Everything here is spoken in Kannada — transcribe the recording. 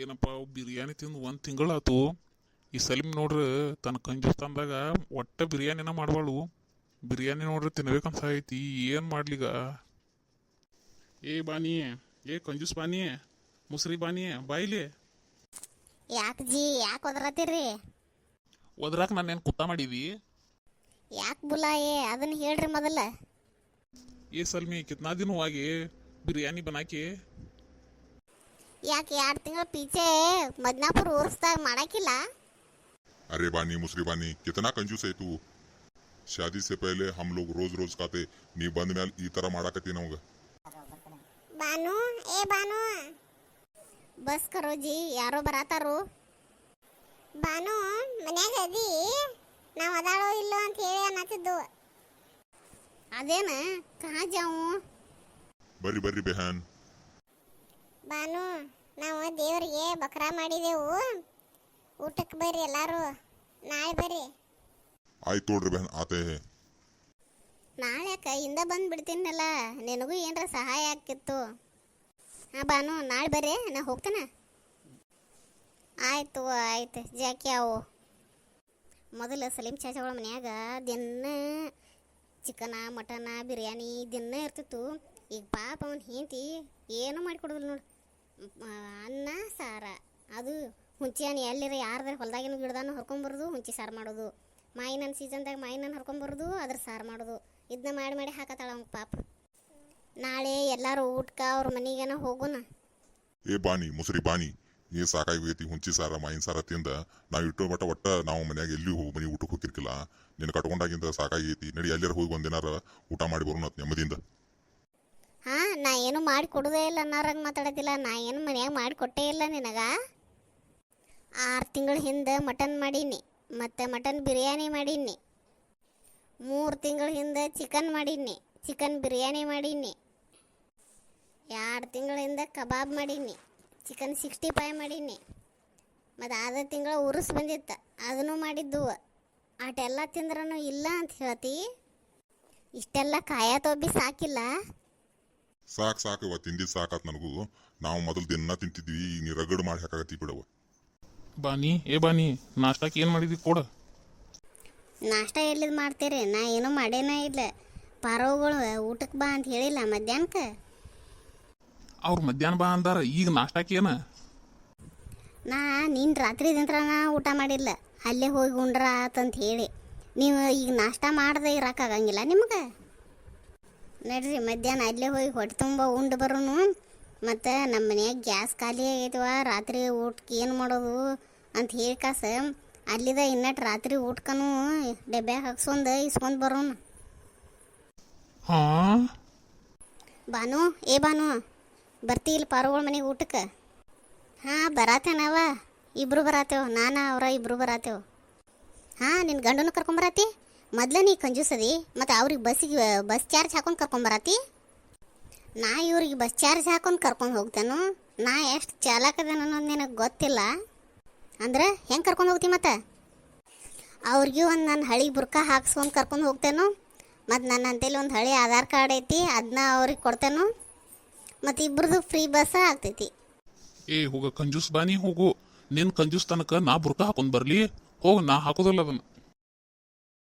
ಏನಪ್ಪ ಬಿರಿಯಾನಿ ತಿಂದು ಒಂದು ತಿಂಗಳಾತು. ಈ ಸಲೀಮ್ ನೋಡ್ರಿ ತನ್ನ ಕಂಜೂಸ್ತಾನ್ದಾಗ ಒಟ್ಟ ಬಿರಿಯಾನಿನ ಮಾಡಬಾಳು. ಬಿರಿಯಾನಿ ನೋಡ್ರಿ ತಿನ್ಬೇಕಂತ ಐತಿ, ಏನು ಮಾಡ್ಲಿಗ? ಏ ಬಾನಿ, ಏ ಕಂಜೂಸ್ ಬಾನಿ, ಮುಸ್ರಿ ಬಾನಿ, ಬಾಯಿಲಿ. ಯಾಕೆ ಜಿ, ಯಾಕೆ ಒದರತ್ತೀರಿ? ಒದ್ರಾಕ ನಾನೇನು ಕುತ್ತ ಮಾಡಿದಿ? ಯಾಕೆ ಬುಲಾಯೇ ಅದನ್ನ ಹೇಳ್ರಿ ಮೊದಲ. ये सलमी कितना दिन हुआ ये बिरयानी बना के? ಯಾಕೆ 2 ತಿಂಗಳ ಪೀಚೆ ಮದ್ನಾಪುರ ಊರ್ಸ್ದಾಗ ಮಾಡಾಕಿಲ್ಲ? अरे बानी मुसरी बानी कितना कंजूस है तू. शादी से पहले हम लोग रोज रोज खाते ನೀ ಬಂದ ಮೇಲೆ ಈ ತರ ಮಾಡಾಕತ್ತಿ ನಮಗ. ಬಾನು, ಏ ಬಾನು, ಬಸ್ ಕರೋ ಜಿ, ಯಾರೋ ಬರಾತಾರು. ಬಾನು ಮನ್ಯಾಗ ಅದಿ? ನಾವು ಅದಾಳೋ ಇಲ್ಲೋ ಅಂತ ಹೇಳಿ ಅನ್ನತ್ತಿದ್ದು. ಅದೇನ ಕಹಾ ಜಾವು? ಬರ್ರಿ ಬರ್ರಿ ಬೆಹನ್. ಬಾನು, ನಾವು ದೇವರಿಗೆ ಬಕ್ರಾ ಮಾಡಿದೆವು, ಊಟಕ್ಕೆ ಬರ್ರಿ ಎಲ್ಲಾರು, ನಾಳೆ ಬರ್ರಿ. ಆಯ್ತು ನೋಡ್ರಿ ಬೆಹನ್ ಆತೆ ಹೇ. ನಾಳೆ ಕೈಯಿಂದ ಬಂದ್ಬಿಡ್ತೀನಲ್ಲ, ನಿನಗೂ ಏನರ ಸಹಾಯ ಆಗ್ತಿತ್ತು. ಹಾಂ ಬಾನು, ನಾಳೆ ಬರ್ರಿ, ನಾ ಹೋಗ್ತೇನೆ. ಆಯ್ತು ಆಯ್ತು ಜಾಕಿ ಅವು. ಮೊದಲು ಸಲೀಮ್ ಚಾಚಾಗಳ ಮನ್ಯಾಗ ದಿನ ಚಿಕನ ಮಟನ ಬಿರಿಯಾನಿ ದಿನ ಇರ್ತಿತ್ತು. ಈಗ ಪಾಪ ಅವನು ಹೆಂಡತಿ ಏನೂ ಮಾಡಿಕೊಡೋದಿಲ್ಲ ನೋಡು. ಅನ್ನ ಸಾರ, ಅದು ಹುಂಚಿ ಹಣ್ಣು ಎಲ್ಲಿರ ಯಾರ್ದಾರ ಹೊಲ್ದಾಗಿನ ಗಿಡದಾನು ಹರ್ಕೊಂಬರೋದು, ಹುಂಚಿ ಸಾರು ಮಾಡೋದು. ಮಾಯಿನ ಸೀಸನ್ದಾಗ ಮಾಯಿನ ಹರ್ಕೊಂಬರೋದು, ಅದ್ರ ಸಾರು ಮಾಡೋದು. ಇದನ್ನ ಮಾಡಿ ಮಾಡಿ ಹಾಕತ್ತಾಳ ಅವ್ನ ಪಾಪ. ನಾಳೆ ಎಲ್ಲರೂ ಊಟಕ್ಕೆ ಅವ್ರ ಮನೆಗೇನ ಹೋಗೋಣ. ಏ ಬಾನಿ ಮುಸರಿ ಬಾನಿ, ಏ ಸಾಕಾಗೈತಿ ಹುಂಚಿ ಸಾರ ಮಾಯಿನ ಸಾರ ತಿಂದ. ನಾವು ಇಟ್ಟೋ ಮಟ್ಟ ಒಟ್ಟ ನಾವು ಮನ್ಯಾಗ ಎಲ್ಲಿ ಹೋಗಿ ಮನೆ ಊಟಕ್ಕೆ ಹೋಗಿರ್ಕಿಲ್ಲ. ನಿನ್ನ ಕಟ್ಕೊಂಡಾಗಿಂದ ಸಾಕಾಗೈತಿ. ನಡಿ ಎಲ್ಲರ ಹೋಗಿ ಒಂದಿನಾರ ಊಟ ಮಾಡಿ ಬರೋಣ ನೆಮ್ಮದಿಯಿಂದ. ಹಾಂ, ನಾ ಏನು ಮಾಡಿ ಕೊಡೋದೇ ಇಲ್ಲ ಅನ್ನೋರಂಗೆ ಮಾತಾಡೋದಿಲ್ಲ. ನಾ ಏನು ಮನ್ಯಾಗ ಮಾಡಿ ಕೊಟ್ಟೇ ಇಲ್ಲ ನಿನಗ. 6 ತಿಂಗಳ ಹಿಂದೆ ಮಟನ್ ಮಾಡೀನಿ, ಮತ್ತು ಮಟನ್ ಬಿರಿಯಾನಿ ಮಾಡೀನಿ. 3 ತಿಂಗಳ ಹಿಂದೆ ಚಿಕನ್ ಮಾಡೀನಿ, ಚಿಕನ್ ಬಿರಿಯಾನಿ ಮಾಡೀನಿ. 2 ತಿಂಗಳ ಹಿಂದೆ ಕಬಾಬ್ ಮಾಡೀನಿ, ಚಿಕನ್ 65 ಮಾಡೀನಿ. ಮತ್ತು ಆದ ತಿಂಗಳ ಉರುಸ್ ಬಂದಿತ್ತು, ಅದನ್ನು ಮಾಡಿದ್ದು. ಅಟೆಲ್ಲ ತಿಂದ್ರೂ ಇಲ್ಲ ಅಂತ ಹೇಳ್ತಿ? ಇಷ್ಟೆಲ್ಲ ಕಾಯ ತೊಬ್ಬಿ ಸಾಕಿಲ್ಲ? ಸಾಕು ತಿಂದಿದ್ದು ಸಾಕಾತ್ ನನಗೂ. ನಾವು ಮೊದಲು ದಿನ ತಿಂತಿದ್ವಿ, ಈಗ ನೀ ರಗಡ್ ಮಾಡಿ ಹಾಕಾಕತ್ತಿ ಬಿಡವ. ಬಾನಿ, ಏ ಬಾನಿ, ನಾಷ್ಟಕ್ಕೆ ಏನು ಮಾಡಿದಿ ಕೊಡ. ನಾಷ್ಟ ಎಲ್ಲಿದ್ ಮಾಡ್ತೀರಿ? ನಾ ಏನೂ ಮಾಡೇನೇ ಇಲ್ಲ. ಪಾರವುಗಳು ಊಟಕ್ಕೆ ಬಾ ಅಂತ ಹೇಳಿಲ್ಲ ಮಧ್ಯಾಹ್ನಕ್ಕೆ? ಅವ್ರು ಮಧ್ಯಾಹ್ನ ಬಾ ಅಂದಾರ, ಈಗ ನಾಷ್ಟಕ್ಕೆ ಏನ? ನಾ ನೀನು ರಾತ್ರಿ ದಿನ ಊಟ ಮಾಡಿಲ್ಲ, ಅಲ್ಲೇ ಹೋಗಿ ಉಂಡ್ರ ಆತಂತ ಹೇಳಿ. ನೀವು ಈಗ ನಾಷ್ಟ ಮಾಡದೆ ಇರೋಕ್ಕಾಗಂಗಿಲ್ಲ ನಿಮ್ಗೆ? ನಡ್ರಿ ಮಧ್ಯಾಹ್ನ ಅಲ್ಲೇ ಹೋಗಿ ಹೊಟ್ಟೆ ತುಂಬ ಉಂಡು ಬರೋನು. ಮತ್ತು ನಮ್ಮ ಮನ್ಯಾಗ ಗ್ಯಾಸ್ ಖಾಲಿ ಆಗೈತವ, ರಾತ್ರಿ ಊಟಕ್ಕೆ ಏನು ಮಾಡೋದು ಅಂತ ಹೇಳಿ ಕಾಸ ಅಲ್ಲಿದ ಇನ್ನಟ್ಟು ರಾತ್ರಿ ಊಟಕ್ಕೂ ಡಬ್ಬ್ಯಾಗ ಹಾಕ್ಸ್ಕೊಂಡು ಇಸ್ಕೊಂಡು ಬರೋನು. ಹಾಂ ಬಾನು, ಏ ಬಾನು, ಬರ್ತಿ ಇಲ್ಲಿ ಪಾರುಗಳ ಮನೆಗೆ ಊಟಕ್ಕೆ? ಹಾಂ ಬರಾತೇನವ, ಇಬ್ಬರು ಬರಾತೇವ, ನಾನು ಅವರ ಇಬ್ಬರು ಬರಾತೇವ. ಹಾಂ, ನಿನ್ನ ಗಂಡನೂ ಕರ್ಕೊಂಬರತಿ? ಮೊದ್ಲು ನೀ ಕಂಜೂಸದಿ, ಮತ್ತು ಅವ್ರಿಗೆ ಬಸ್ ಚಾರ್ಜ್ ಹಾಕೊಂಡು ಕರ್ಕೊಂಬರತಿ? ನಾ ಇವ್ರಿಗೆ ಬಸ್ ಚಾರ್ಜ್ ಹಾಕೊಂಡು ಕರ್ಕೊಂಡು ಹೋಗ್ತೇನು? ನಾ ಎಷ್ಟು ಚಾಲಕದೇನು ಅನ್ನೋದು ನಿನಗೆ ಗೊತ್ತಿಲ್ಲ. ಅಂದ್ರೆ ಹೆಂಗೆ ಕರ್ಕೊಂಡು ಹೋಗ್ತಿ? ಮತ್ತು ಅವ್ರಿಗೂ ಒಂದು ನನ್ನ ಹಳಿ ಬುರ್ಕ ಹಾಕ್ಸ್ಕೊಂಡು ಕರ್ಕೊಂಡು ಹೋಗ್ತೇನು. ಮತ್ತು ನನ್ನ ಅಂತೇಳಿ ಒಂದು ಹಳಿ ಆಧಾರ್ ಕಾರ್ಡ್ ಐತಿ, ಅದನ್ನ ಅವ್ರಿಗೆ ಕೊಡ್ತೇನು. ಮತ್ತು ಇಬ್ಬರದು ಫ್ರೀ ಬಸ್ ಆಗ್ತೈತಿ. ಏ ಹೋಗ ಕಂಜೂಸ್ ಬಾನಿ ಹೋಗು. ನಿನ್ನ ಕಂಜೂಸ್ ತನಕ ನಾ ಬುರ್ಕ ಹಾಕೊಂಡು ಬರಲಿ? ಹೋಗು, ನಾ ಹಾಕೋದಿಲ್ಲ ಅದನ್ನು.